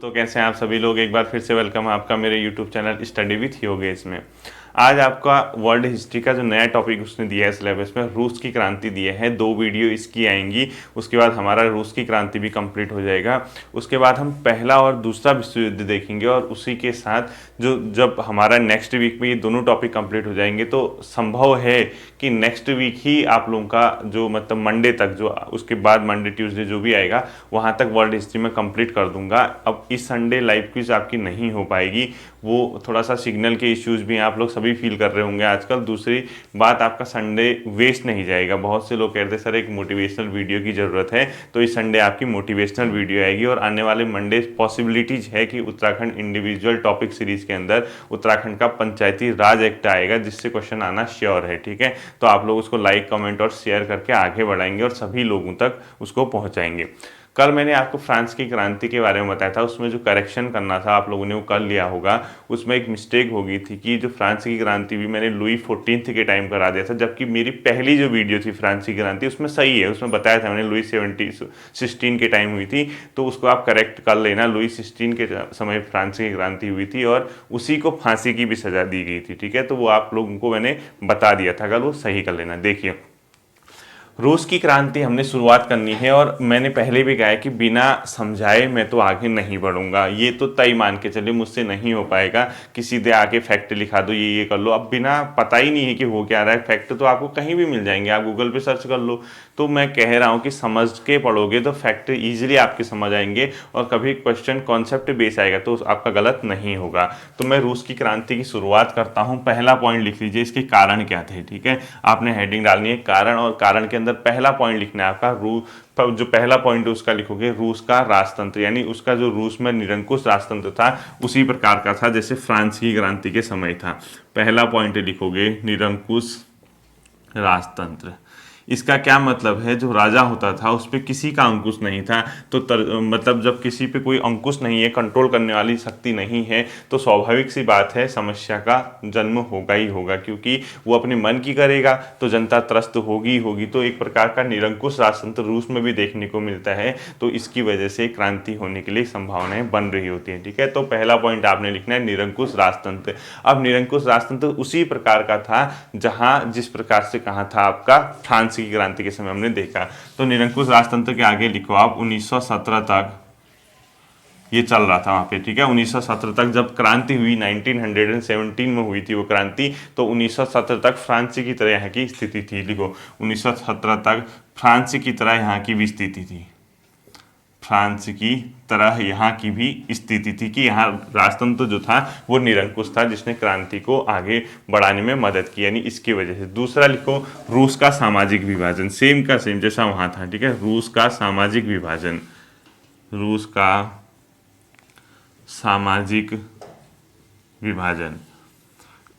तो कैसे हैं आप सभी लोग। एक बार फिर से वेलकम है आपका मेरे YouTube channel study with Yogesh में। आज आपका वर्ल्ड हिस्ट्री का जो नया टॉपिक उसने दिया है सिलेबस में, रूस की क्रांति दिए है। 2 वीडियो इसकी आएंगी, उसके बाद हमारा रूस की क्रांति भी कंप्लीट हो जाएगा। उसके बाद हम पहला और दूसरा विश्व युद्ध देखेंगे और उसी के साथ जो जब हमारा नेक्स्ट वीक में ये दोनों टॉपिक कंप्लीट हो जाएंगे तो संभव है कि नेक्स्ट वीक ही आप लोगों का जो मतलब मंडे तक, जो उसके बाद मंडे ट्यूसडे जो भी आएगा वहाँ तक वर्ल्ड हिस्ट्री में कंप्लीट कर दूंगा। अब इस संडे लाइव क्विज आपकी नहीं हो पाएगी, वो थोड़ा सा सिग्नल के इश्यूज भी आप लोग सभी फील कर रहे होंगे आजकल। दूसरी बात, आपका संडे वेस्ट नहीं जाएगा। बहुत से लोग कहते हैं सर एक मोटिवेशनल वीडियो की ज़रूरत है, तो इस संडे आपकी मोटिवेशनल वीडियो आएगी। और आने वाले मंडे पॉसिबिलिटीज है कि उत्तराखंड इंडिविजुअल टॉपिक सीरीज के अंदर उत्तराखंड का पंचायती राज एक्ट आएगा, जिससे क्वेश्चन आना श्योर है। ठीक है, तो आप लोग उसको लाइक कमेंट और शेयर करके आगे बढ़ाएंगे और सभी लोगों तक उसको पहुंचाएंगे। कल मैंने आपको फ्रांस की क्रांति के बारे में बताया था, उसमें जो करेक्शन करना था आप लोगों ने वो कर लिया होगा। उसमें एक मिस्टेक हो गई थी कि जो फ्रांस की क्रांति भी मैंने लुई 14 के टाइम करा दिया था, जबकि मेरी पहली जो वीडियो थी फ्रांस की क्रांति उसमें सही है, उसमें बताया था मैंने लुई 16 के टाइम हुई थी। तो उसको आप करेक्ट कर लेना। लुई 16 के समय फ्रांस की क्रांति हुई थी और उसी को फांसी की भी सजा दी गई थी। ठीक है, तो वो आप लोगों को मैंने बता दिया था, अगर वो सही कर लेना। देखिए, रूस की क्रांति हमने शुरुआत करनी है और मैंने पहले भी कहा है कि बिना समझाए मैं तो आगे नहीं बढ़ूंगा। ये तो तय मान के चलिए मुझसे नहीं हो पाएगा कि सीधे आके फैक्ट लिखा दो, ये कर लो। अब बिना पता ही नहीं है कि हो क्या रहा है, फैक्ट तो आपको कहीं भी मिल जाएंगे, आप गूगल पे सर्च कर लो। तो मैं कह रहा हूँ कि समझ के पढ़ोगे तो फैक्ट ईजिली आपके समझ आएंगे और कभी क्वेश्चन कॉन्सेप्ट बेस आएगा तो आपका गलत नहीं होगा। तो मैं रूस की क्रांति की शुरुआत करता हूँ। पहला पॉइंट लिख लीजिए, इसके कारण क्या थे। ठीक है, आपने हेडिंग डालनी है कारण, और कारण के अंदर पहला पॉइंट लिखना है आपका जो पहला पॉइंट है उसका लिखोगे रूस का राजतंत्र, यानी उसका जो रूस में निरंकुश राजतंत्र था उसी प्रकार का था जैसे फ्रांस की क्रांति के समय था। पहला पॉइंट लिखोगे निरंकुश राजतंत्र। इसका क्या मतलब है, जो राजा होता था उस पर किसी का अंकुश नहीं था। तो मतलब जब किसी पे कोई अंकुश नहीं है, कंट्रोल करने वाली शक्ति नहीं है, तो स्वाभाविक सी बात है समस्या का जन्म होगा ही होगा, क्योंकि वो अपने मन की करेगा तो जनता त्रस्त होगी ही होगी। तो एक प्रकार का निरंकुश राजतंत्र रूस में भी देखने को मिलता है, तो इसकी वजह से क्रांति होने के लिए संभावनाएं बन रही होती हैं। ठीक है, तो पहला पॉइंट आपने लिखना है निरंकुश राजतंत्र। अब निरंकुश राजतंत्र उसी प्रकार का था जहां जिस प्रकार से कहा था आपका फ्रांस की क्रांति के समय हमने देखा। तो निरंकुश राजतंत्र के आगे लिखो आप 1917 तक ये चल रहा था वहां पे। ठीक है, 1917 तक जब क्रांति हुई, 1917 में हुई थी वो क्रांति, तो 1917 तक फ्रांस की तरह यहाँ की स्थिति थी। लिखो 1917 तक फ्रांस की तरह यहाँ की भी स्थिति थी, फ्रांस की तरह यहाँ की भी स्थिति थी कि यहाँ राजतंत्र जो था वो निरंकुश था, जिसने क्रांति को आगे बढ़ाने में मदद की, यानी इसकी वजह से। दूसरा लिखो रूस का सामाजिक विभाजन, सेम का सेम जैसा वहाँ था। ठीक है, रूस का सामाजिक विभाजन, रूस का सामाजिक विभाजन।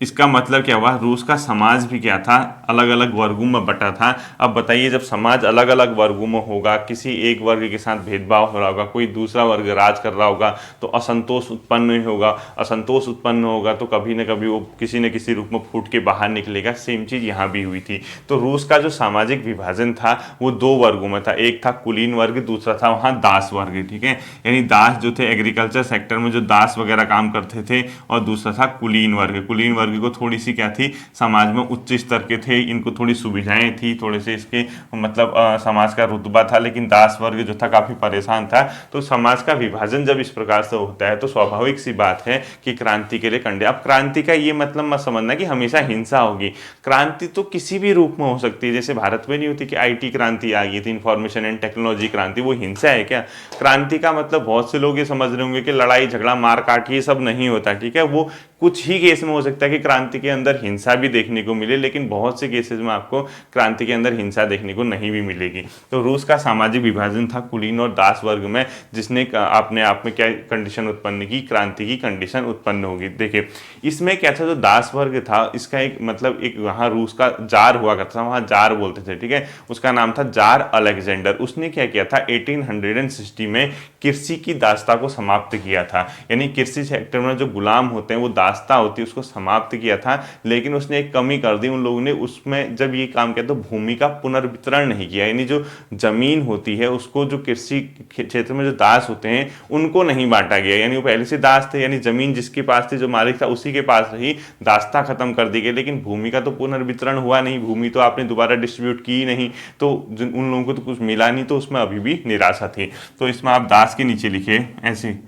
इसका मतलब क्या हुआ, रूस का समाज भी क्या था, अलग अलग वर्गों में बटा था। अब बताइए, जब समाज अलग अलग वर्गों में होगा, किसी एक वर्ग के साथ भेदभाव हो रहा होगा, कोई दूसरा वर्ग राज कर रहा होगा, तो असंतोष उत्पन्न नहीं होगा। असंतोष उत्पन्न होगा तो कभी न कभी वो किसी न किसी रूप में फूट के बाहर निकलेगा। सेम चीज़ यहाँ भी हुई थी। तो रूस का जो सामाजिक विभाजन था वो 2 वर्गों में था, एक था कुलीन वर्ग, दूसरा था वहाँ दास वर्ग। ठीक है, यानी दास जो थे एग्रीकल्चर सेक्टर में जो दास वगैरह काम करते थे, और दूसरा था कुलीन वर्ग। कुलीन वर्ग को थोड़ी सी क्या थी, समाज में उच्च स्तर के थे, इनको थोड़ी सुविधाएं थी, थोड़े से इसके मतलब समाज का रुतबा था। लेकिन दास वर्ग जो था काफी परेशान था। तो समाज का विभाजन जब इस प्रकार से होता है तो स्वाभाविक सी बात है कि क्रांति के लिए कंडे। अब क्रांति का ये मतलब मत समझना कि हमेशा हिंसा होगी। क्रांति तो किसी भी रूप में हो सकती है, जैसे भारत में नहीं होती कि IT क्रांति आ गई थी, इंफॉर्मेशन एंड टेक्नोलॉजी क्रांति, वो हिंसा है क्या? क्रांति का मतलब बहुत से लोग ये समझ रहे होंगे कि लड़ाई झगड़ा मार काट ये सब नहीं होता। ठीक है, वो कुछ ही केस में हो सकता है कि क्रांति के अंदर हिंसा भी देखने को मिले, लेकिन बहुत से केसेस में आपको क्रांति के अंदर हिंसा देखने को नहीं भी मिलेगी। तो रूस का सामाजिक विभाजन था कुलीन और दास वर्ग में, जिसने अपने आप में क्या कंडीशन उत्पन्न की, क्रांति की कंडीशन उत्पन्न होगी। देखिए इसमें क्या था, जो दास वर्ग था इसका एक मतलब एक वहाँ रूस का जार हुआ करता था, वहाँ जार बोलते थे। ठीक है, उसका नाम था जार अलेक्जेंडर। उसने क्या किया था, 1860 में कृषि की दासता को समाप्त किया था। यानी कृषि सेक्टर में जो गुलाम होते हैं वो दास दास्ता होती है उसको समाप्त किया था, लेकिन उसने एक कमी कर दी उन लोगों ने उसमें, जब ये काम किया तो भूमि का पुनर्वितरण नहीं किया, यानी जो जमीन होती है उसको जो कृषि क्षेत्र में जो दास होते हैं उनको नहीं बांटा गया, यानी वो पहले से दास थे, यानी जमीन जिसके पास थी जो मालिक था उसी के पास रही, दास्ता खत्म कर दी गई, लेकिन भूमि का तो पुनर्वितरण हुआ नहीं, भूमि तो आपने दोबारा डिस्ट्रीब्यूट की नहीं, तो उन लोगों को तो कुछ मिला नहीं, तो उसमें अभी भी निराशा थी। तो इसमें आप दास के नीचे लिखे ऐसे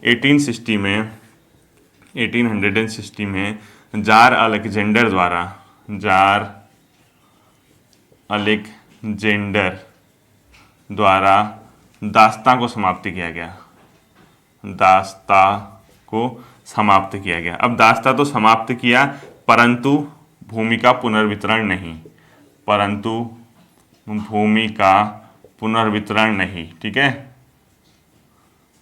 1860 में 1860 में जार अलेक्जेंडर द्वारा दास्ता को समाप्त किया गया, दास्ता को समाप्त किया गया। अब दास्ता तो समाप्त किया परंतु भूमि का पुनर्वितरण नहीं, परंतु भूमि का पुनर्वितरण नहीं, ठीक है,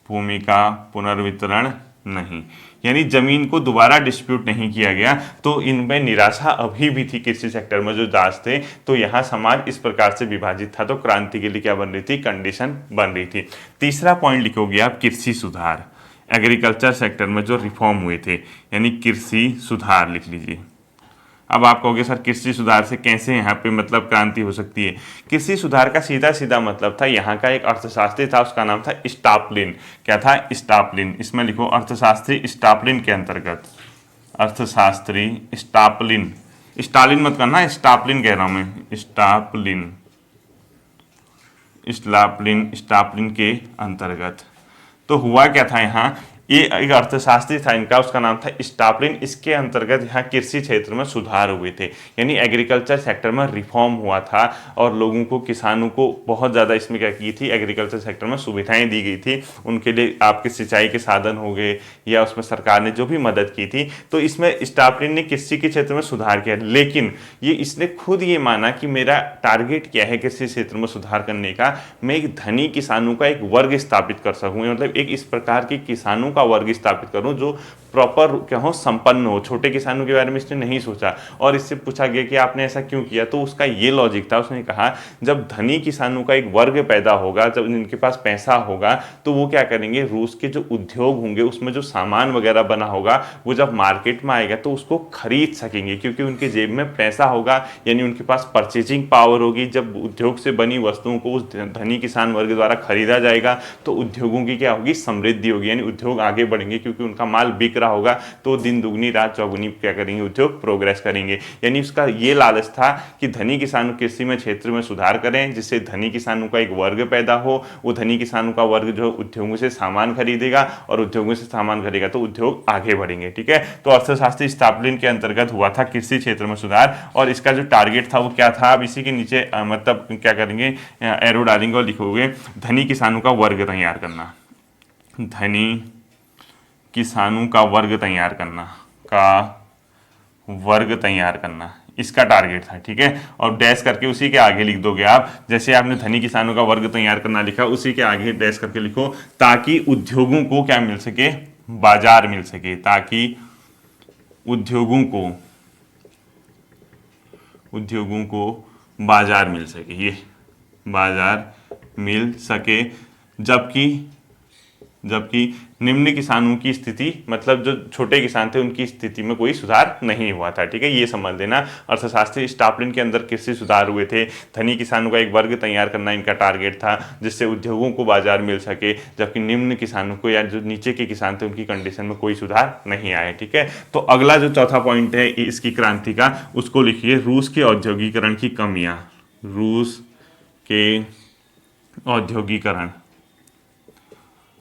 भूमि का पुनर्वितरण नहीं, यानी जमीन को दोबारा डिस्प्यूट नहीं किया गया। तो इनमें निराशा अभी भी थी कृषि सेक्टर में जो दास थे, तो यहाँ समाज इस प्रकार से विभाजित था, तो क्रांति के लिए क्या बन रही थी, कंडीशन बन रही थी। तीसरा पॉइंट लिखोगे आप कृषि सुधार, एग्रीकल्चर सेक्टर में जो रिफॉर्म हुए थे, यानी कृषि सुधार लिख लीजिए। अब आप कहोगे सर कृषि सुधार से कैसे यहाँ पे मतलब क्रांति हो सकती है। कृषि सुधार का सीधा सीधा मतलब था, यहाँ का एक अर्थशास्त्री था उसका नाम था स्टापलिन। क्या था, स्टापलिन। इसमें लिखो अर्थशास्त्री स्टापलिन के अंतर्गत, अर्थशास्त्री स्टापलिन, स्टालिन मत करना, स्टापलिन कह रहा हूँ मैं, स्टापलिन, स्टापलिन के अंतर्गत। तो हुआ क्या था, यहाँ ये एक अर्थशास्त्री था इनका, उसका नाम था स्टापलिन। इसके अंतर्गत यहाँ कृषि क्षेत्र में सुधार हुए थे, यानी एग्रीकल्चर सेक्टर में रिफॉर्म हुआ था और लोगों को, किसानों को बहुत ज़्यादा इसमें क्या की थी, एग्रीकल्चर सेक्टर में सुविधाएं दी गई थी, उनके लिए आपके सिंचाई के साधन हो गए या उसमें सरकार ने जो भी मदद की थी। तो इसमें स्टापलिन ने कृषि के क्षेत्र में सुधार किया, लेकिन ये इसने खुद ये माना कि मेरा टारगेट क्या है कृषि क्षेत्र में सुधार करने का, मैं एक धनी किसानों का एक वर्ग स्थापित कर सकूँ, मतलब एक इस प्रकार के किसानों का वर्ग स्थापित करूं जो प्रॉपर क्या हो, संपन्न हो। छोटे किसानों के बारे में इसने नहीं सोचा। और इससे पूछा गया कि आपने ऐसा क्यों किया, तो उसका ये लॉजिक था, उसने कहा जब धनी किसानों का एक वर्ग पैदा होगा, जब इनके पास पैसा होगा, तो वो क्या करेंगे, रूस के जो उद्योग होंगे उसमें जो सामान वगैरह बना होगा वो जब मार्केट में आएगा तो उसको खरीद सकेंगे, क्योंकि उनके जेब में पैसा होगा, यानी उनके पास परचेजिंग पावर होगी। जब उद्योग से बनी वस्तुओं को उस धनी किसान वर्ग द्वारा खरीदा जाएगा तो उद्योगों की क्या होगी, समृद्धि होगी, यानी उद्योग आगे बढ़ेंगे, क्योंकि उनका माल बिक रहा होगा, तो दिन दुगनी रात चौगुनी क्या करेंगे, उद्योग प्रोग्रेस करेंगे। यानी उसका ये लालच था कि धनी किसानों कृषि में क्षेत्र में सुधार करें, जिससे धनी किसानों का एक वर्ग पैदा हो, वो धनी किसानों का वर्ग जो उद्योगों से सामान खरीदेगा और उद्योगों से सामान खरीदेगा तो उद्योग आगे बढ़ेंगे, ठीक है। तो अर्थशास्त्री स्टापलिन के अंतर्गत हुआ था कृषि क्षेत्र में सुधार, और इसका जो टारगेट था वो क्या था, अब इसी के नीचे मतलब क्या करेंगे, एरो डालेंगे और लिखोगे धनी किसानों का वर्ग तैयार करना, धनी किसानों का वर्ग तैयार करना, इसका टारगेट था, ठीक है। और डैश करके उसी के आगे लिख दोगे आप, जैसे आपने धनी किसानों का वर्ग तैयार करना लिखा, उसी के आगे डैश करके लिखो, ताकि उद्योगों को क्या मिल सके, बाजार मिल सके, ताकि उद्योगों को बाजार मिल सके, ये बाजार मिल सके। जबकि निम्न किसानों की स्थिति, मतलब जो छोटे किसान थे उनकी स्थिति में कोई सुधार नहीं हुआ था, ठीक है, ये समझ लेना। अर्थशास्त्री स्टापलिन के अंदर कृषि सुधार हुए थे, धनी किसानों का एक वर्ग तैयार करना इनका टारगेट था, जिससे उद्योगों को बाजार मिल सके, जबकि निम्न किसानों को या जो नीचे के किसान थे उनकी कंडीशन में कोई सुधार नहीं आया, ठीक है। तो अगला जो चौथा पॉइंट है इसकी क्रांति का, उसको लिखिए रूस के औद्योगिकरण की कमियाँ, रूस के औद्योगिकरण,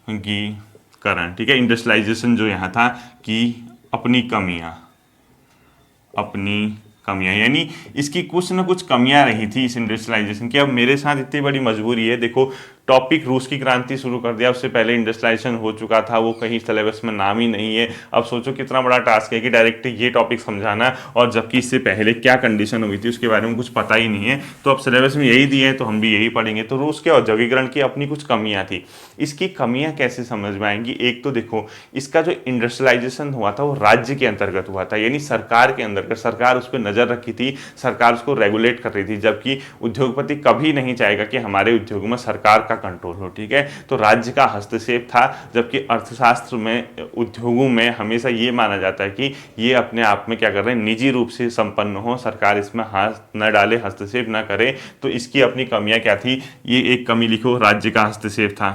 ठीक है, इंडस्ट्रियलाइजेशन जो यहाँ था कि अपनी कमियां, यानी इसकी कुछ ना कुछ कमियां रही थी इस इंडस्ट्रियलाइजेशन की। अब मेरे साथ इतनी बड़ी मजबूरी है, देखो टॉपिक रूस की क्रांति शुरू कर दिया, उससे पहले इंडस्ट्रियलाइजेशन हो चुका था, वो कहीं सिलेबस में नाम ही नहीं है। अब सोचो कितना बड़ा टास्क है कि डायरेक्ट ये टॉपिक समझाना, और जबकि इससे पहले क्या कंडीशन हुई थी उसके बारे में कुछ पता ही नहीं है। तो अब सिलेबस में यही दिए है तो हम भी यही पढ़ेंगे। तो रूस के औद्योगिकरण की अपनी कुछ कमियाँ थी। इसकी कमियाँ कैसे समझ में आएंगी, एक तो देखो इसका जो इंडस्ट्रियलाइजेशन हुआ था वो राज्य के अंतर्गत हुआ था, यानी सरकार के अंतर्गत, सरकार उस पर नज़र रखी थी, सरकार उसको रेगुलेट कर रही थी। जबकि उद्योगपति कभी नहीं चाहेगा कि हमारे उद्योग में सरकार का कंट्रोल हो। ठीक है, तो राज्य का हस्तक्षेप था, जबकि अर्थशास्त्र में, उद्योगों में हमेशा ये माना जाता है कि ये अपने आप में क्या कर रहे हैं, निजी रूप से संपन्न हो, सरकार इसमें हाथ न डाले, हस्तक्षेप न करे। तो इसकी अपनी कमियां क्या थी, ये एक कमी लिखो, राज्य का हस्तक्षेप था,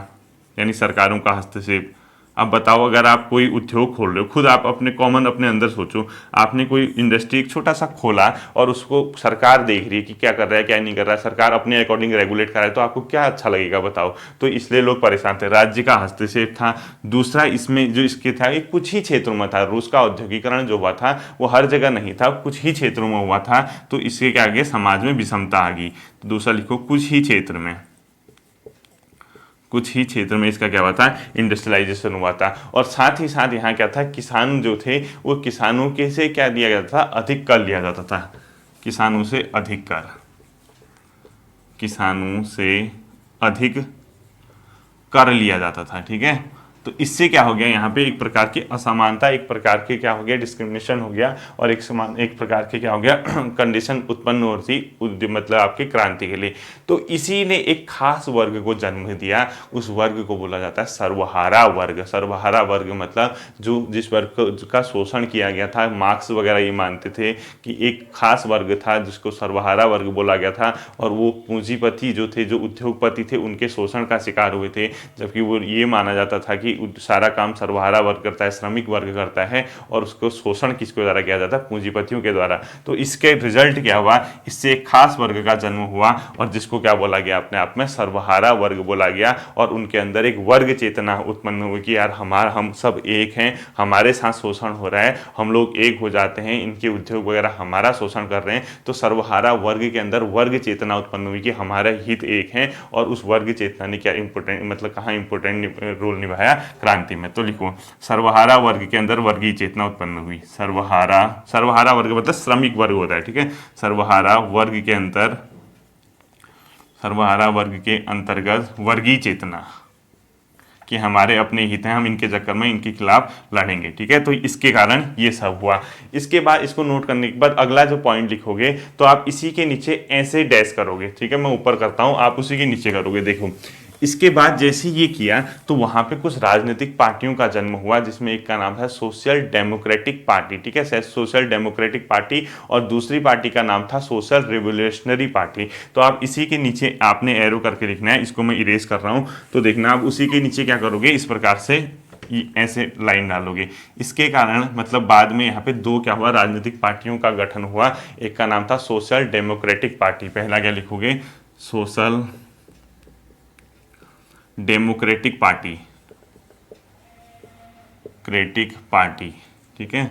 यानी सरकारों का हस्तक्षेप। अब बताओ, अगर आप कोई उद्योग खोल रहे हो, खुद आप अपने कॉमन अपने अंदर सोचो, आपने कोई इंडस्ट्री एक छोटा सा खोला और उसको सरकार देख रही है कि क्या कर रहा है क्या नहीं कर रहा है, सरकार अपने अकॉर्डिंग रेगुलेट कर रहा है, तो आपको क्या अच्छा लगेगा बताओ। तो इसलिए लोग परेशान थे, राज्य का हस्तक्षेप था। दूसरा, इसमें जो इसके था, एक कुछ ही क्षेत्रों में था, रूस का औद्योगिकरण जो हुआ था वो हर जगह नहीं था, कुछ ही क्षेत्रों में हुआ था, तो इसके क्या आगे समाज में विषमता आ गई। तो दूसरा लिखो, कुछ ही क्षेत्र में, कुछ ही क्षेत्र में इसका क्या हुआ था, इंडस्ट्रियलाइजेशन हुआ था। और साथ ही साथ यहाँ क्या था, किसान जो थे वो किसानों के से क्या दिया जाता था, अधिक कर लिया जाता था, किसानों से अधिक कर, किसानों से अधिक कर लिया जाता था। ठीक है, तो इससे क्या हो गया, यहाँ पे एक प्रकार की असमानता, एक प्रकार के क्या हो गया, डिस्क्रिमिनेशन हो गया, और एक प्रकार के क्या हो गया, कंडीशन उत्पन्न हो रही, मतलब आपकी क्रांति के लिए। तो इसी ने एक खास वर्ग को जन्म दिया, उस वर्ग को बोला जाता है सर्वहारा वर्ग। सर्वहारा वर्ग मतलब जो जिस वर्ग का शोषण किया गया था, मार्क्स वगैरह ये मानते थे कि एक खास वर्ग था जिसको सर्वहारा वर्ग बोला गया था, और वो पूंजीपति जो थे, जो उद्योगपति थे, उनके शोषण का शिकार हुए थे। जबकि वो ये माना जाता था कि सारा काम सर्वहारा वर्ग करता है, श्रमिक वर्ग करता है, और उसको शोषण किसके द्वारा किया जाता है, पूंजीपतियों के द्वारा। तो इसके रिजल्ट क्या हुआ, इससे एक खास वर्ग का जन्म हुआ, और जिसको क्या बोला गया, अपने आप में सर्वहारा वर्ग बोला गया। और उनके अंदर एक वर्ग चेतना उत्पन्न हुई कि यार हम सब एक हैं, हमारे साथ शोषण हो रहा है, हम लोग एक हो जाते हैं, इनके उद्योग वगैरह हमारा शोषण कर रहे हैं। तो सर्वहारा वर्ग के अंदर वर्ग चेतना उत्पन्न हुई कि हमारा हित एक है, और उस वर्ग चेतना ने क्या इंपोर्टेंट, मतलब कहाँ इंपोर्टेंट रोल निभाया, क्रांति में। तो लिखो, सर्वहारा वर्ग के अंदर वर्गीय चेतना उत्पन्न हुई। सर्वहारा वर्ग मतलब श्रमिक वर्ग होता है। ठीक है, सर्वहारा वर्ग के अंतर्गत वर्गीय चेतना कि हमारे अपने हित हैं, हम इनके चक्कर में इनके खिलाफ लड़ेंगे। ठीक है, तो इसके कारण ये सब हुआ। इसके बाद इसको नोट करने के बाद अगला जो पॉइंट लिखोगे तो आप इसी के नीचे ऐसे डैश करोगे। ठीक है, मैं ऊपर करता हूं, आप उसी के नीचे करोगे। देखो, इसके बाद जैसे ये किया तो वहां पे कुछ राजनीतिक पार्टियों का जन्म हुआ, जिसमें एक का नाम था सोशल डेमोक्रेटिक पार्टी। ठीक है, सोशल डेमोक्रेटिक पार्टी, और दूसरी पार्टी का नाम था सोशल रिवोल्यूशनरी पार्टी। तो आप इसी के नीचे आपने एरो करके लिखना है, इसको मैं इरेज कर रहा हूं। तो देखना, आप उसी के नीचे क्या करोगे, इस प्रकार से ऐसे लाइन डालोगे। इसके कारण मतलब बाद में यहाँ पे दो क्या हुआ, राजनीतिक पार्टियों का गठन हुआ। एक का नाम था सोशल डेमोक्रेटिक पार्टी, पहला क्या लिखोगे, सोशल डेमोक्रेटिक पार्टी। ठीक है,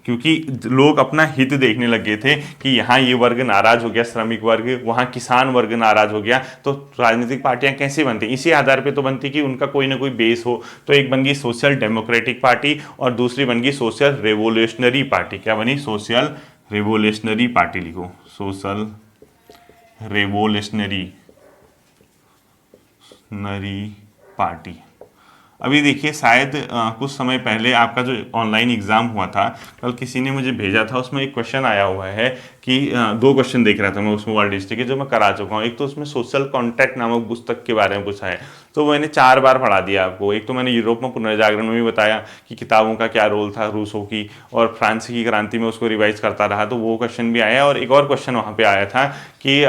क्योंकि लोग अपना हित देखने लगे थे कि यहाँ ये वर्ग नाराज हो गया, श्रमिक वर्ग, वहाँ किसान वर्ग नाराज हो गया, तो राजनीतिक पार्टियां कैसे बनती, इसी आधार पे तो बनती कि उनका कोई ना कोई बेस हो। तो एक बन गई सोशल डेमोक्रेटिक पार्टी, और दूसरी बन गई सोशल रेवोल्यूशनरी पार्टी। क्या बनी, सोशल रेवोल्यूशनरी पार्टी। लिखो, सोशल रेवोल्यूशनरी पार्टी। अभी देखिए, शायद कुछ समय पहले आपका जो ऑनलाइन एग्जाम हुआ था, कल किसी ने मुझे भेजा था, उसमें एक क्वेश्चन आया हुआ है कि दो क्वेश्चन देख रहा था मैं उसमें, वर्ल्ड हिस्ट्री के, जो मैं करा चुका हूँ। एक तो उसमें सोशल कॉन्ट्रैक्ट नामक पुस्तक के बारे में पूछा है, तो मैंने 4 बार पढ़ा दिया आपको। एक तो मैंने यूरोप में पुनर्जागरण में भी बताया कि किताबों का क्या रोल था रूसों की, और फ्रांस की क्रांति में उसको रिवाइज करता रहा, तो वो क्वेश्चन भी आया। और एक और क्वेश्चन वहाँ पे आया था कि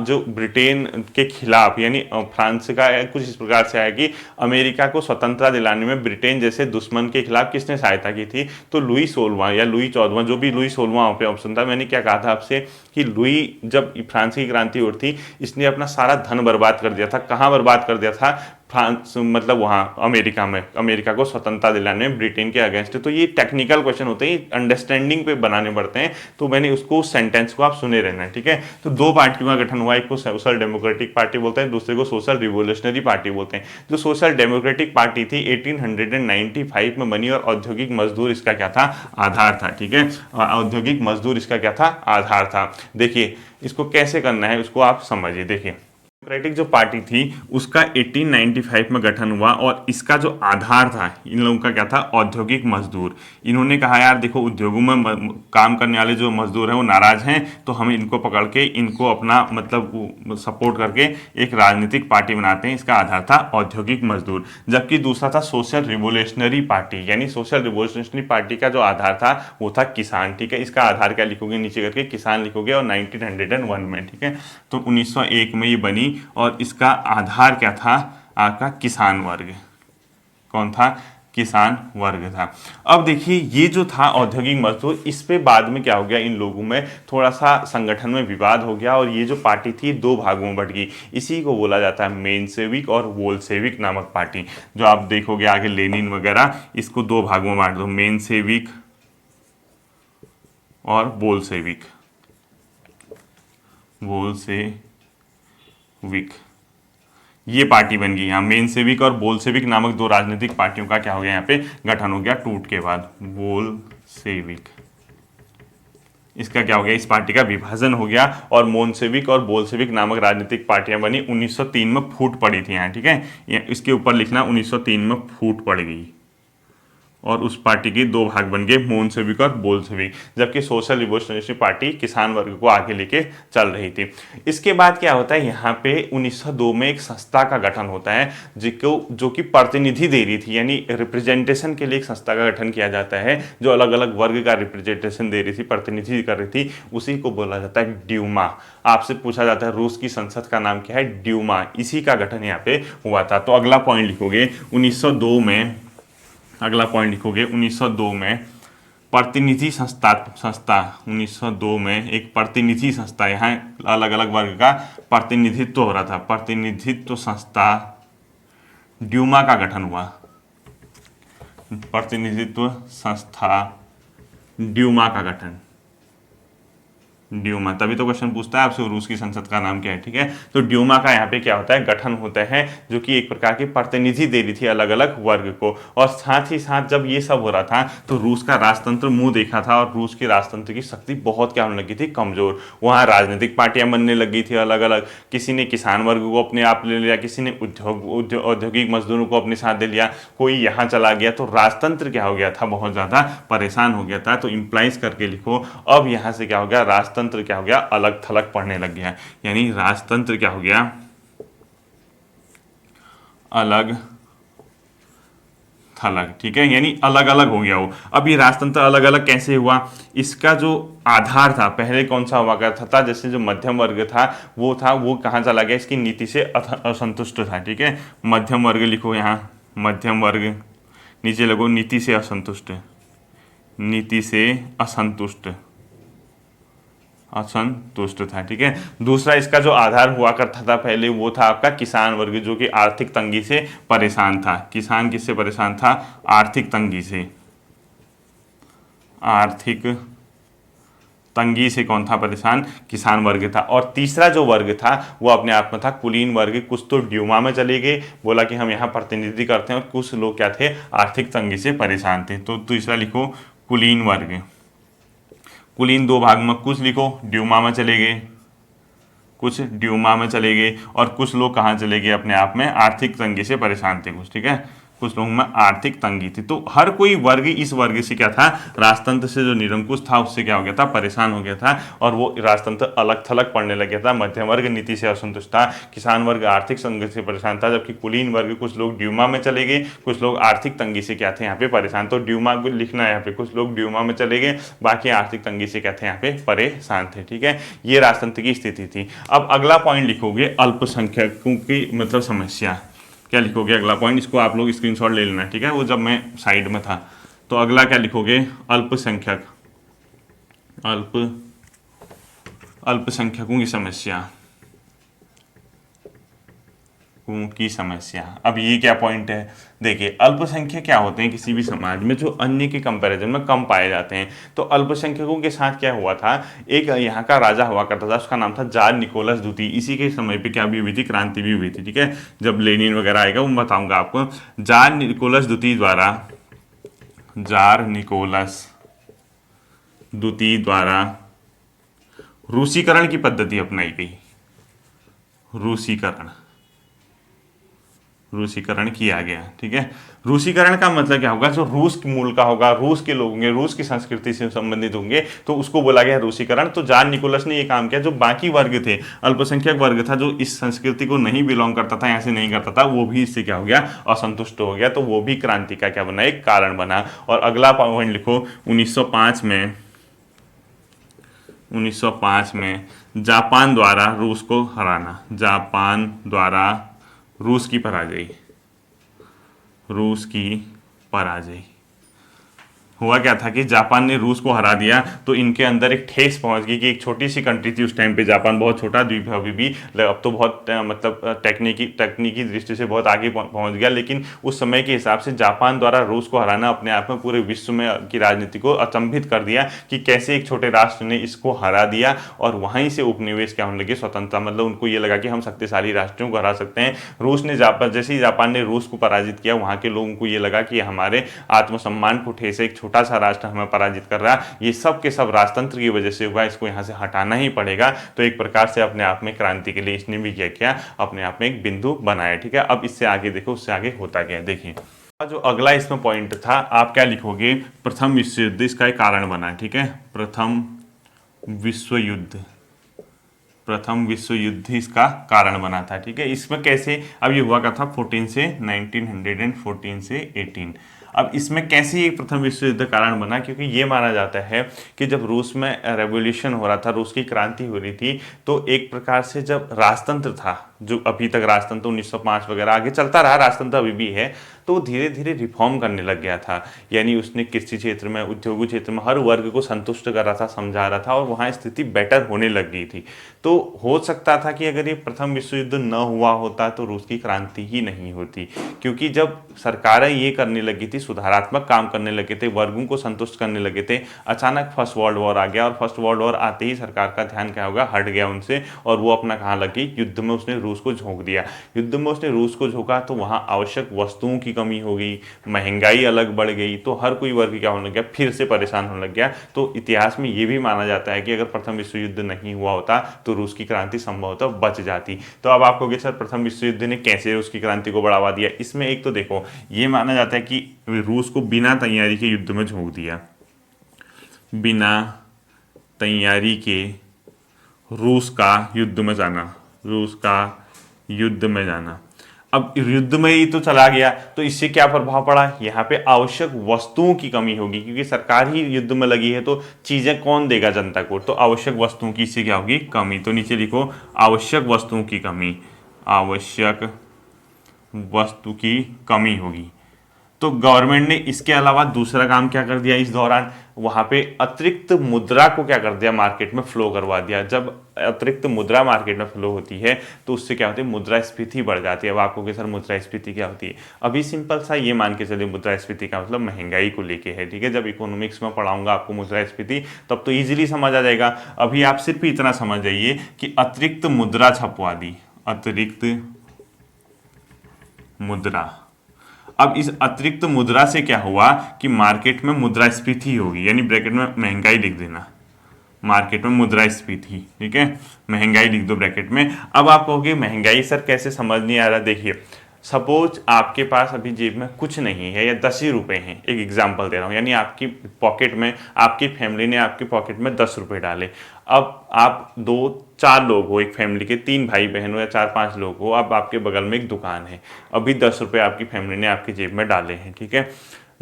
जो ब्रिटेन के खिलाफ, यानी फ्रांस का कुछ इस प्रकार से आया कि अमेरिका को स्वतंत्रता दिलाने में ब्रिटेन जैसे दुश्मन के खिलाफ किसने सहायता की थी, तो लुई 16वां या लुई 14वां, जो भी लुई 16वां पे ऑप्शन था। मैंने क्या कहा था आपसे कि लुई, जब फ्रांस की क्रांति हुई थी, इसने अपना सारा धन बर्बाद कर दिया था। कहाँ बर्बाद कर दिया था, फ्रांस, मतलब वहाँ अमेरिका में, अमेरिका को स्वतंत्रता दिलाने में ब्रिटेन के अगेंस्ट। तो ये टेक्निकल क्वेश्चन होते हैं, अंडरस्टैंडिंग पे बनाने पड़ते हैं, तो मैंने उसको, उस सेंटेंस को आप सुने रहना है। ठीक है, तो दो पार्टियों का गठन हुआ, एक को सोशल डेमोक्रेटिक पार्टी बोलते हैं, दूसरे को सोशल रिवोल्यूशनरी पार्टी बोलते हैं। जो सोशल डेमोक्रेटिक पार्टी थी 1895 में बनी, और औद्योगिक मजदूर इसका क्या था, आधार था। ठीक है, औद्योगिक मजदूर इसका क्या था, आधार था। देखिए, इसको कैसे करना है उसको आप समझिए। देखिए, डेमोक्रेटिक जो पार्टी थी उसका 1895 में गठन हुआ और इसका जो आधार था इन लोगों का क्या था, औद्योगिक मजदूर। इन्होंने कहा यार देखो उद्योगों में काम करने वाले जो मजदूर हैं वो नाराज हैं, तो हम इनको पकड़ के इनको अपना मतलब सपोर्ट करके एक राजनीतिक पार्टी बनाते हैं। इसका आधार था औद्योगिक मजदूर। जबकि दूसरा था सोशल रिवोल्यूशनरी पार्टी, यानी सोशल रिवोल्यूशनरी पार्टी का जो आधार था वो था किसान। ठीक है, इसका आधार क्या लिखोगे नीचे करके, किसान लिखोगे और 1901 में, ठीक है, तो 1901 में ये बनी और इसका आधार क्या था आपका, किसान वर्ग। कौन था, किसान वर्ग था। अब देखिए ये जो था औद्योगिक मजदूर, इस पे बाद में क्या हो गया, इन लोगों में थोड़ा सा संगठन में विवाद हो गया और ये जो पार्टी थी दो भागों में बट गई। इसी को बोला जाता है मेनसेविक और वोल्सेविक नामक पार्टी। जो आप देखोगे आगे लेनिन वगैरह, इसको दो भागों में बांट दो, मेनसेविक और बोल्सेविक। बोल्सेविक ये पार्टी बन गई। यहाँ मेनसेविक और बोल्सेविक नामक दो राजनीतिक पार्टियों का क्या हो गया, यहाँ पे गठन हो गया टूट के बाद, बोल्सेविक। इसका क्या हो गया, इस पार्टी का विभाजन हो गया और मोनसेविक और बोल्सेविक नामक राजनीतिक पार्टियां बनी। 1903 में फूट पड़ी थी यहाँ, ठीक है, इसके ऊपर लिखना 1903 में फूट पड़ गई और उस पार्टी के दो भाग बन गए, मोनसेविक और बोल्सेविक। जबकि सोशल रिवोल्यूशनरी पार्टी किसान वर्ग को आगे लेके चल रही थी। इसके बाद क्या होता है, यहाँ पे 1902 में एक संस्था का गठन होता है जो कि प्रतिनिधि दे रही थी, यानी रिप्रेजेंटेशन के लिए एक संस्था का गठन किया जाता है जो अलग अलग वर्ग का रिप्रेजेंटेशन दे रही थी, प्रतिनिधि कर रही थी। उसी को बोला जाता है ड्यूमा। आपसे पूछा जाता है रूस की संसद का नाम क्या है, ड्यूमा। इसी का गठन यहाँ पे हुआ था। तो अगला पॉइंट लिखोगे 1902 में, अगला पॉइंट लिखोगे 1902 में प्रतिनिधि संस्था 1902 में एक प्रतिनिधि संस्था, यहाँ अलग अलग वर्ग का प्रतिनिधित्व हो रहा था, प्रतिनिधित्व संस्था ड्यूमा का गठन हुआ। प्रतिनिधित्व संस्था ड्यूमा का गठन, ड्यूमा। तभी तो क्वेश्चन पूछता है आपसे रूस की संसद का नाम क्या है, ठीक है। तो ड्यूमा का यहाँ पे क्या होता है, गठन होता है, जो कि एक प्रकार की प्रतिनिधि दे रही थी अलग अलग वर्ग को। और साथ ही साथ जब ये सब हो रहा था तो रूस का राजतंत्र मुंह देखा था और रूस के राजतंत्र की शक्ति बहुत क्या होने लगी थी, कमजोर। वहाँ राजनीतिक पार्टियां बनने लगी थी अलग अलग, किसी ने किसान वर्ग को अपने आप ले लिया, किसी ने औद्योगिक मजदूरों को अपने साथ ले लिया, कोई यहाँ चला गया। तो राजतंत्र क्या हो गया था, बहुत ज्यादा परेशान हो गया था। तो इंप्लाइज करके लिखो, अब यहाँ से क्या हो गया, राजतंत्र क्या हो गया, अलग थलग पड़ने लग गया। यानी राजतंत्र क्या हो गया, अलग थलग, ठीक है, यानी अलग अलग हो गया वो। अब ये राजतंत्र अलग अलग कैसे हुआ, इसका जो आधार था पहले कौन सा हुआ करता था, जैसे जो मध्यम वर्ग था वो कहाँ चला गया, इसकी नीति से असंतुष्ट था, ठीक है। मध्यम वर्ग लिखो यहाँ, मध्यम वर्ग, नीचे लगो नीति से असंतुष्ट, नीति से असंतुष्ट, असंतुष्ट था, ठीक है। दूसरा इसका जो आधार हुआ करता था पहले वो था आपका किसान वर्ग, जो कि आर्थिक तंगी से परेशान था। किसान किससे परेशान था, आर्थिक तंगी से, आर्थिक तंगी से कौन था परेशान, किसान वर्ग था। और तीसरा जो वर्ग था वो अपने आप में था कुलीन वर्ग। कुछ तो ड्यूमा में चले गए, बोला कि हम यहाँ प्रतिनिधि करते हैं, और कुछ लोग क्या थे, आर्थिक तंगी से परेशान थे। तो तीसरा लिखो कुलीन वर्ग। कुलीन दो भाग में, कुछ लिखो ड्यूमा में चले गए, कुछ ड्यूमा में चले गए, और कुछ लोग कहाँ चले गए, अपने आप में आर्थिक तंगी से परेशान थे कुछ, ठीक है, कुछ लोगों में आर्थिक तंगी थी। तो हर कोई वर्ग इस वर्ग से क्या था, राजतंत्र से जो निरंकुश था उससे क्या हो गया था, परेशान हो गया था, और वो राजतंत्र अलग थलग पड़ने लग गया था। मध्यम वर्ग नीति से असंतुष्ट था, किसान वर्ग आर्थिक तंगी से परेशान था, जबकि कुलीन वर्ग कुछ लोग ड्यूमा में चले गए, कुछ लोग आर्थिक तंगी से क्या थे, यहाँ पे परेशान। तो ड्यूमा को लिखना है यहाँ पे, कुछ लोग ड्यूमा में चले गए, बाकी आर्थिक तंगी से क्या थे, यहाँ पे परेशान थे, ठीक है। ये राजतंत्र की स्थिति थी। अब अगला पॉइंट लिखोगे अल्पसंख्यकों की मतलब समस्या। क्या लिखोगे अगला पॉइंट, इसको आप लोग स्क्रीनशॉट ले लेना, ठीक है, वो जब मैं साइड में था। तो अगला क्या लिखोगे, अल्पसंख्यक, अल्पसंख्यकों की समस्या, की समस्या। अब ये क्या पॉइंट है, देखिए अल्पसंख्यक क्या होते हैं किसी भी समाज में, जो अन्य के कंपैरिजन में कम पाए जाते हैं। तो अल्पसंख्यकों के साथ क्या हुआ था, एक यहाँ का राजा हुआ करता था, उसका नाम था जार निकोलस द्वितीय। इसी के समय पे क्या भी हुई थी, क्रांति भी हुई थी, ठीक है। जब लेनिन वगैरह आएगा वो बताऊंगा आपको। जार निकोलस द्वितीय द्वारा, जार निकोलस द्वितीय द्वारा रूसीकरण की पद्धति अपनाई गई, रूसीकरण, रूसीकरण किया गया। ठीक है, रूसीकरण का मतलब क्या होगा, जो रूस के मूल का होगा, रूस के लोग होंगे, रूस की संस्कृति से संबंधित होंगे, तो उसको बोला गया रूसीकरण। तो जॉन निकोलस ने ये काम किया, जो बाकी वर्ग थे, अल्पसंख्यक वर्ग था, जो इस संस्कृति को नहीं बिलोंग करता था, यहाँ से नहीं करता था, वो भी इससे क्या हो गया, असंतुष्ट हो गया। तो वो भी क्रांति का क्या बना, एक कारण बना। और अगला पॉइंट लिखो, 1905 में 1905 में जापान द्वारा रूस को हराना, जापान द्वारा रूस की पराजय, रूस की पराजय। हुआ क्या था कि जापान ने रूस को हरा दिया, तो इनके अंदर एक ठेस पहुंच गई कि एक छोटी सी कंट्री थी उस टाइम पे, जापान बहुत छोटा द्वीप है अभी भी, अब तो बहुत मतलब तकनीकी दृष्टि से बहुत आगे पहुंच गया, लेकिन उस समय के हिसाब से जापान द्वारा रूस को हराना अपने आप में पूरे विश्व में की राजनीति को अचंभित कर दिया कि कैसे एक छोटे राष्ट्र ने इसको हरा दिया। और वहीं से उपनिवेश क्या होने लगे, स्वतंत्रता, मतलब उनको ये लगा कि हम शक्तिशाली राष्ट्रों को हरा सकते हैं। रूस ने जैसे ही जापान ने रूस को पराजित किया, वहाँ के लोगों को ये लगा कि हमारे आत्मसम्मान को ठेस, एक छोटा सा राष्ट्र हमें पराजित कर रहा है, ये सब के सब राजतंत्र की वजह से हुआ, इसको यहाँ से हटाना ही पड़ेगा। तो एक प्रकार से अपने आप में क्रांति के लिए इसने भी क्या अपने आप में एक बिंदु बनाया। ठीक है, अब इससे आगे देखो, उससे आगे होता क्या है, देखिए जो अगला इसमें पॉइंट था, आप क्या लिखोगे, प्रथम विश्व युद्ध इसका एक कारण बना। ठीक है, प्रथम विश्व युद्ध, प्रथम विश्व युद्ध इसका कारण बना था। ठीक है, इसमें कैसे, अब ये हुआ क्या था 1914 से 18। अब इसमें कैसे ये प्रथम विश्व युद्ध कारण बना, क्योंकि ये माना जाता है कि जब रूस में रेवोल्यूशन हो रहा था, रूस की क्रांति हो रही थी, तो एक प्रकार से जब राजतंत्र था, जो अभी तक राजतंत्र 1905 वगैरह आगे चलता रहा, राजतंत्र अभी भी है, तो धीरे धीरे रिफॉर्म करने लग गया था। यानी उसने कृषि क्षेत्र में, उद्योग क्षेत्र में हर वर्ग को संतुष्ट कर रहा था, समझा रहा था, और वहाँ स्थिति बेटर होने लग गई थी। तो हो सकता था कि अगर ये प्रथम विश्व युद्ध न हुआ होता तो रूस की क्रांति ही नहीं होती, क्योंकि जब सरकारें ये करने लगी थी, सुधारात्मक काम करने लगे थे, वर्गों को संतुष्ट करने लगे थे, अचानक फर्स्ट वर्ल्ड वॉर आ गया, और फर्स्ट वर्ल्ड वॉर आते ही सरकार का ध्यान क्या होगा, हट गया उनसे, और वो अपना कहाँ लगी, युद्ध में उसने रूस को झोंक दिया। युद्ध में उसने रूस को झोंका तो वहाँ आवश्यक वस्तुओं की कमी हो गई, महंगाई अलग बढ़ गई, तो हर कोई वर्ग क्या होने लग गया, फिर से परेशान होने लग गया। तो इतिहास में ये भी माना जाता है कि अगर प्रथम विश्व युद्ध नहीं हुआ होता तो रूस की क्रांति संभवतः बच जाती। तो अब आप कहोगे सर प्रथम विश्व युद्ध ने कैसे रूस की क्रांति को बढ़ावा दिया, इसमें एक तो देखो, ये माना जाता है कि रूस को बिना तैयारी के युद्ध में झोंक दिया, बिना तैयारी के रूस का युद्ध में जाना, रूस का युद्ध में जाना। अब युद्ध में ही तो चला गया, तो इससे क्या प्रभाव पड़ा, यहाँ पे आवश्यक वस्तुओं की कमी होगी, क्योंकि सरकार ही युद्ध में लगी है, तो चीजें कौन देगा जनता को, तो आवश्यक वस्तुओं की इससे क्या होगी, कमी। तो नीचे लिखो, आवश्यक वस्तुओं की कमी, आवश्यक वस्तु की कमी होगी। तो गवर्नमेंट ने इसके अलावा दूसरा काम क्या कर दिया इस दौरान, वहां पे अतिरिक्त मुद्रा को क्या कर दिया, मार्केट में फ्लो करवा दिया। जब अतिरिक्त मुद्रा मार्केट में फ्लो होती है तो उससे क्या होती है, मुद्रास्फीति बढ़ जाती है। अब आपको सर मुद्रास्फीति क्या होती है, अभी सिंपल सा ये मान के चलिए, मुद्रास्फीति का मतलब महंगाई को लेके है। ठीक है, जब इकोनॉमिक्स में पढ़ाऊंगा आपको मुद्रास्फीति, तब तो ईजिली समझ आ जाएगा। अभी आप सिर्फ इतना समझ जाइए कि अतिरिक्त मुद्रा छपवा दी, अतिरिक्त मुद्रा। अब इस अतिरिक्त मुद्रा से क्या हुआ कि मार्केट में मुद्रास्फीति होगी, यानी ब्रैकेट में महंगाई लिख देना, मार्केट में मुद्रास्फीति। ठीक है, महंगाई लिख दो ब्रैकेट में। अब आप कहोगे महंगाई सर कैसे, समझ नहीं आ रहा। देखिए, सपोज आपके पास अभी जेब में कुछ नहीं है, या 10 ही रुपये हैं, एक एग्जांपल दे रहा हूँ, यानी आपकी पॉकेट में, आपकी फैमिली ने आपकी पॉकेट में 10 रुपये डाले। अब आप 2-4 लोग हो, एक फैमिली के 3 भाई बहन हो या 4-5 लोग हो, अब आपके बगल में एक दुकान है, अभी 10 रुपये आपकी फैमिली ने आपकी जेब में डाले हैं। ठीक है,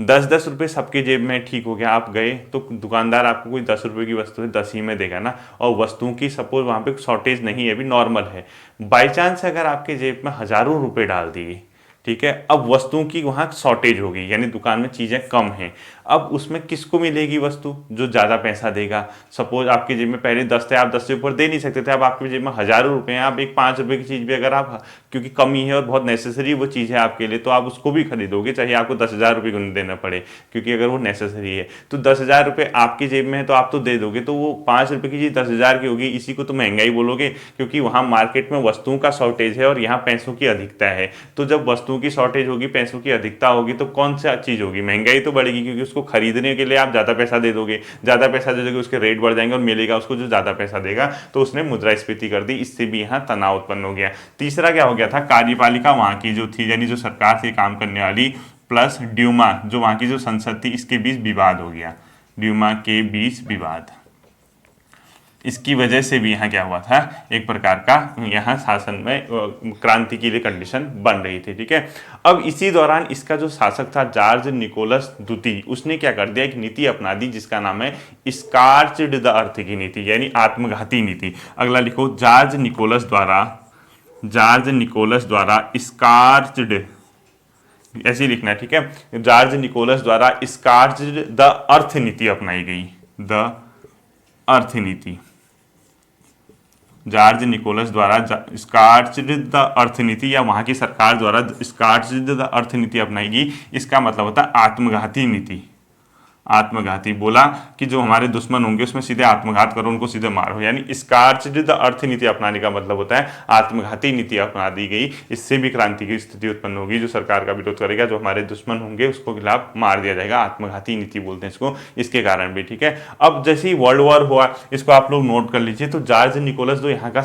10-10 रुपये सबके जेब में, ठीक हो गया। आप गए तो दुकानदार आपको कोई 10 रुपये की वस्तु है 10 ही में देगा ना, और वस्तुओं की सपोज वहाँ पे शॉर्टेज नहीं है, अभी नॉर्मल है। बाई चांस अगर आपके जेब में हजारों रुपये डाल दिए, ठीक है, अब वस्तुओं की वहाँ शॉर्टेज होगी, यानी दुकान में चीज़ें कम हैं। अब उसमें किसको मिलेगी वस्तु, जो ज़्यादा पैसा देगा। सपोज आपकी जेब में पहले 10 थे, आप 10 से ऊपर दे नहीं सकते थे, अब आपकी जेब में हजारों रुपये हैं, आप एक 5 रुपये की चीज़ भी अगर आप, क्योंकि कमी है और बहुत नेसेसरी वो चीज़ है आपके लिए, तो आप उसको भी खरीदोगे, चाहे आपको 10,000 रुपये देना पड़े, क्योंकि अगर वो नेसेसरी है। तो 10,000 रुपये आपकी जेब में है तो आप तो दे दोगे, तो वो 5 रुपये की चीज़ 10,000 की होगी, इसी को तो महंगाई बोलोगे, क्योंकि वहाँ मार्केट में वस्तुओं का शॉर्टेज है और यहाँ पैसों की अधिकता है। तो जब वस्तुओं वस्तुओं की शॉर्टेज होगी, पैसों की अधिकता होगी, तो कौन सा चीज़ होगी? महंगाई तो बढ़ेगी, क्योंकि उसको खरीदने के लिए आप ज़्यादा पैसा दे दोगे, ज़्यादा पैसा दे दोगे उसके रेट बढ़ जाएंगे और मिलेगा उसको जो ज़्यादा पैसा देगा, तो उसने मुद्रास्फीति कर दी, इससे भी यहाँ तनाव उत्पन्न हो गया। तीसरा क्या हो गया था? कार्यपालिका वहाँ की जो थी, यानी जो सरकार से काम करने वाली, प्लस ड्यूमा जो वहाँ की जो संसद थी, इसके बीच विवाद हो गया, ड्यूमा के बीच विवाद। इसकी वजह से भी यहाँ क्या हुआ था, एक प्रकार का यहाँ शासन में क्रांति के लिए कंडीशन बन रही थी। ठीक है, अब इसी दौरान इसका जो शासक था जॉर्ज निकोलस द्वितीय, उसने क्या कर दिया, एक नीति अपना दी जिसका नाम है स्कॉर्च्ड द अर्थ की नीति, यानी आत्मघाती नीति। अगला लिखो, जॉर्ज निकोलस द्वारा स्कॉर्च्ड, ऐसे ही लिखना है। ठीक है, जॉर्ज निकोलस द्वारा स्कॉर्च्ड द अर्थ नीति अपनाई गई, द अर्थ नीति। जॉर्ज निकोलस द्वारा स्कॉर्च्ड द अर्थ नीति, या वहां की सरकार द्वारा स्कॉर्च्ड द अर्थ नीति अपनाई गई। इसका मतलब होता है आत्मघाती नीति। आत्मघाती बोला कि जो हमारे दुश्मन होंगे उसमें सीधे आत्मघात करो, उनको सीधे मारो, यानी स्कॉर्च्ड द अर्थ नीति अपनाने का मतलब होता है आत्मघाती नीति अपना दी गई। इससे भी क्रांति की स्थिति उत्पन्न होगी, जो सरकार का विरोध करेगा, जो हमारे दुश्मन होंगे उसको खिलाफ मार दिया जाएगा, आत्मघाती नीति बोलते हैं इसको, इसके कारण भी। ठीक है, अब जैसे ही वर्ल्ड वॉर हुआ, इसको आप लोग नोट कर लीजिए, तो जॉर्ज निकोलस जो यहाँ का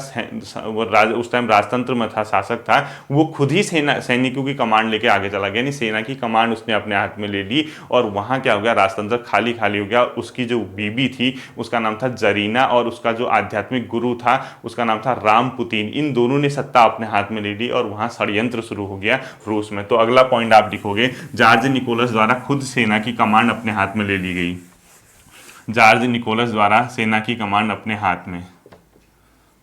उस टाइम राजतंत्र में था, शासक था, वो खुद ही सैनिकों की कमांड लेके आगे चला गया, यानी सेना की कमांड उसने अपने हाथ में ले ली, और वहां क्या हो गया, राजतंत्र खाली खाली हो गया। उसकी जो बीबी थी उसका नाम था जरीना, और उसका जो आध्यात्मिक गुरु था उसका नाम था रामपुतीन। इन दोनों ने सत्ता अपने हाथ में ले ली और वहां षड्यंत्र शुरू हो गया रूस में। तो अगला पॉइंट आप लिखोगे, जॉर्ज निकोलस द्वारा खुद सेना की कमांड अपने हाथ में ले ली गई। जॉर्ज निकोलस द्वारा सेना की कमांड अपने हाथ में,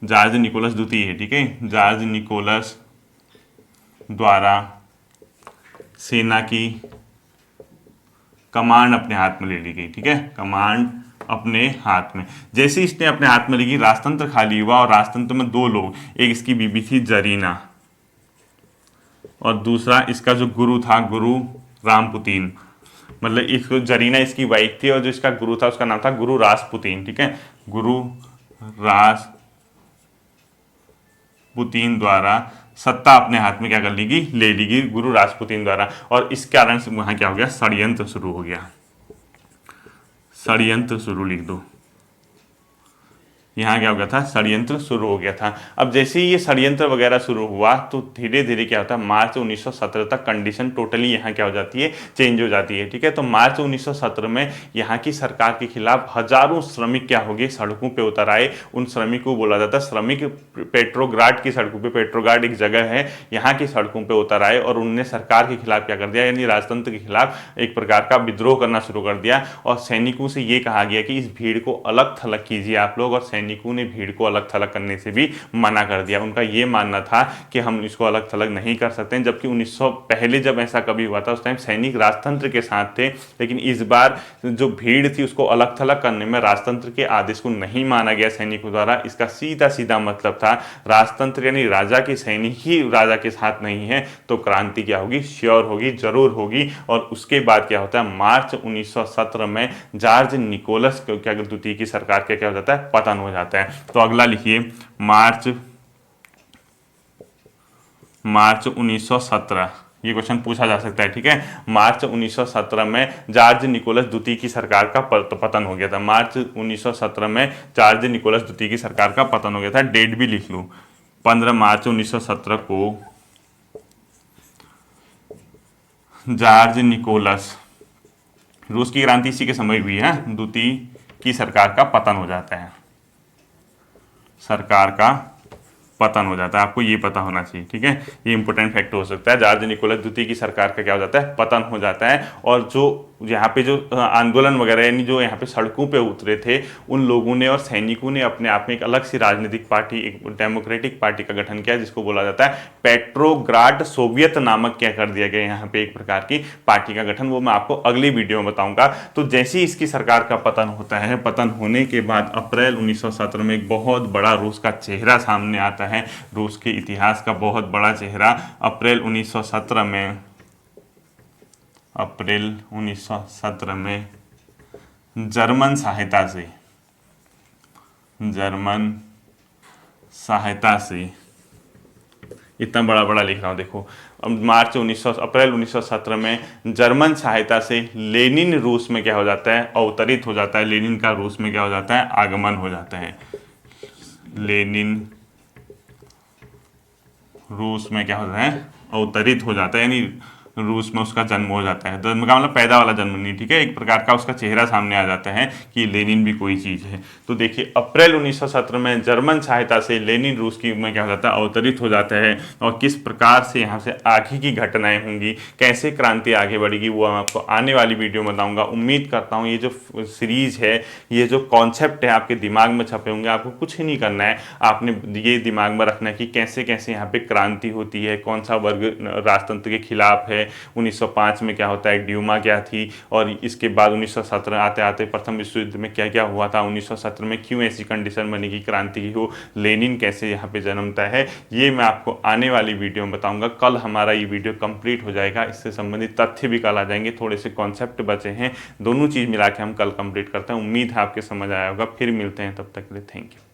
जॉर्ज निकोलस द्वितीय है। ठीक है, जॉर्ज निकोलस द्वारा सेना की कमांड अपने हाथ में ले ली गई। ठीक है, कमांड अपने हाथ में, जैसे इसने अपने हाथ में ली, राजतंत्र खाली हुआ, और राजतंत्र में दो लोग, एक इसकी बीबी थी जरीना और दूसरा इसका जो गुरु था, गुरु रामपुतीन। मतलब इसको जरीना इसकी वाइफ थी और जो इसका गुरु था उसका नाम था गुरु रासपुतीन। ठीक है, गुरु रासपुतीन द्वारा सत्ता अपने हाथ में क्या कर लीगी, ले लीगी गुरु रासपुतीन द्वारा, और इस कारण से वहां क्या हो गया, षड्यंत्र शुरू हो गया। षड्यंत्र शुरू लिख दो, यहाँ क्या हो गया था, षड्यंत्र शुरू हो गया था। अब जैसे ही ये षड्यंत्र वगैरह शुरू हुआ तो धीरे धीरे क्या होता है, मार्च 1917 तक कंडीशन टोटली यहाँ क्या हो जाती है, चेंज हो जाती है। ठीक है, तो मार्च 1917 में यहाँ की सरकार के खिलाफ हजारों श्रमिक क्या हो गए, सड़कों पे उतर आए। उन श्रमिक को बोला जाता है श्रमिक। पेट्रोग्राड की सड़कों पे, पेट्रोग्राड एक जगह है, यहाँ की सड़कों पे उतर आए और उनने सरकार के खिलाफ क्या कर दिया, यानी राजतंत्र के खिलाफ एक प्रकार का विद्रोह करना शुरू कर दिया। और सैनिकों से ये कहा गया कि इस भीड़ को अलग थलग कीजिए आप लोग, और सैनिकों ने भीड़ को अलग थलग करने से भी मना कर दिया। उनका ये मानना था कि हम इसको अलग थलग नहीं कर सकते, जबकि 1900 पहले जब ऐसा कभी हुआ था उस टाइम सैनिक राजतंत्र के साथ थे, लेकिन इस बार जो भीड़ थी उसको अलग थलग करने में राजतंत्र के आदेश को नहीं माना गया सैनिकों द्वारा। इसका सीधा सीधा मतलब था राजतंत्र यानी राजा के सैनिक ही राजा के साथ नहीं है तो क्रांति क्या होगी, श्योर होगी, जरूर होगी। और उसके बाद क्या होता है, मार्च 1917 में जॉर्ज निकोलस क्या द्वितीय की सरकार का क्या हो जाता है, पतन हो जाता है। तो अगला लिखिए, मार्च 1917, ये क्वेश्चन पूछा जा सकता है। ठीक है, मार्च 1917 में जॉर्ज निकोलस द्वितीय की सरकार का पतन हो गया था। मार्च 1917 में जॉर्ज निकोलस द्वितीय की सरकार का पतन हो गया था। डेट भी लिख लूं, 15 मार्च 1917 को जॉर्ज निकोलस, रूस की क्रांति इसी के समय हुई है, द्वितीय की सरकार का पतन हो जाता है, सरकार का पतन हो जाता है। आपको ये पता होना चाहिए। ठीक है, ये इंपॉर्टेंट फैक्ट हो सकता है। जॉर्ज निकोलस द्वितीय की सरकार का क्या हो जाता है, पतन हो जाता है। और जो यहाँ पे जो आंदोलन वगैरह यानी जो यहाँ पे सड़कों पे उतरे थे उन लोगों ने और सैनिकों ने अपने आप में एक अलग सी राजनीतिक पार्टी, एक डेमोक्रेटिक पार्टी का गठन किया जिसको बोला जाता है पेट्रोग्राड सोवियत नामक क्या कर दिया गया यहाँ पे एक प्रकार की पार्टी का गठन। वो मैं आपको अगली वीडियो में बताऊंगा। तो जैसे ही इसकी सरकार का पतन होता है, पतन होने के बाद अप्रैल 1917 में एक बहुत बड़ा रूस का चेहरा सामने आता है, रूस के इतिहास का बहुत बड़ा चेहरा। अप्रैल 1917 में, अप्रैल 1917 में जर्मन सहायता से इतना बड़ा बड़ा लिख रहा हूँ देखो। अब अप्रैल 1917 में जर्मन सहायता से लेनिन रूस में क्या हो जाता है, अवतरित हो जाता है। लेनिन का रूस में क्या हो जाता है, आगमन हो जाता है। लेनिन रूस में क्या होता है, अवतरित हो जाता है, यानी रूस में उसका जन्म हो जाता है। जन्म का मतलब पैदा वाला जन्म नहीं, ठीक है, एक प्रकार का उसका चेहरा सामने आ जाता है कि लेनिन भी कोई चीज़ है। तो देखिए अप्रैल 1917 में जर्मन सहायता से लेनिन रूस की में क्या हो जाता है, अवतरित हो जाता है। और किस प्रकार से यहाँ से आगे की घटनाएं होंगी, कैसे क्रांति आगे बढ़ेगी, वो मैं आपको आने वाली वीडियो में बताऊंगा। उम्मीद करता हूँ ये जो सीरीज है, ये जो कॉन्सेप्ट है आपके दिमाग में छपे होंगे। आपको कुछ ही नहीं करना है, आपने ये दिमाग में रखना है कि कैसे कैसे यहाँ पे क्रांति होती है, कौन सा वर्ग राजतंत्र के खिलाफ है, 1905 में क्या होता है, ड्यूमा क्या थी, और इसके बाद 1917 आते आते प्रथम विश्व युद्ध में क्या क्या हुआ था, 1917 में क्यों ऐसी कंडीशन बनी कि क्रांति की हो, लेनिन कैसे यहाँ पे जन्मता है, ये मैं आपको आने वाली वीडियो में बताऊंगा। कल हमारा ये वीडियो कंप्लीट हो जाएगा, इससे संबंधित तथ्य भी कल आ जाएंगे, थोड़े से कॉन्सेप्ट बचे हैं, दोनों चीज़ मिला के हम कल कंप्लीट करते हैं। उम्मीद है आपके समझ आया होगा। फिर मिलते हैं, तब तक के लिए थैंक यू।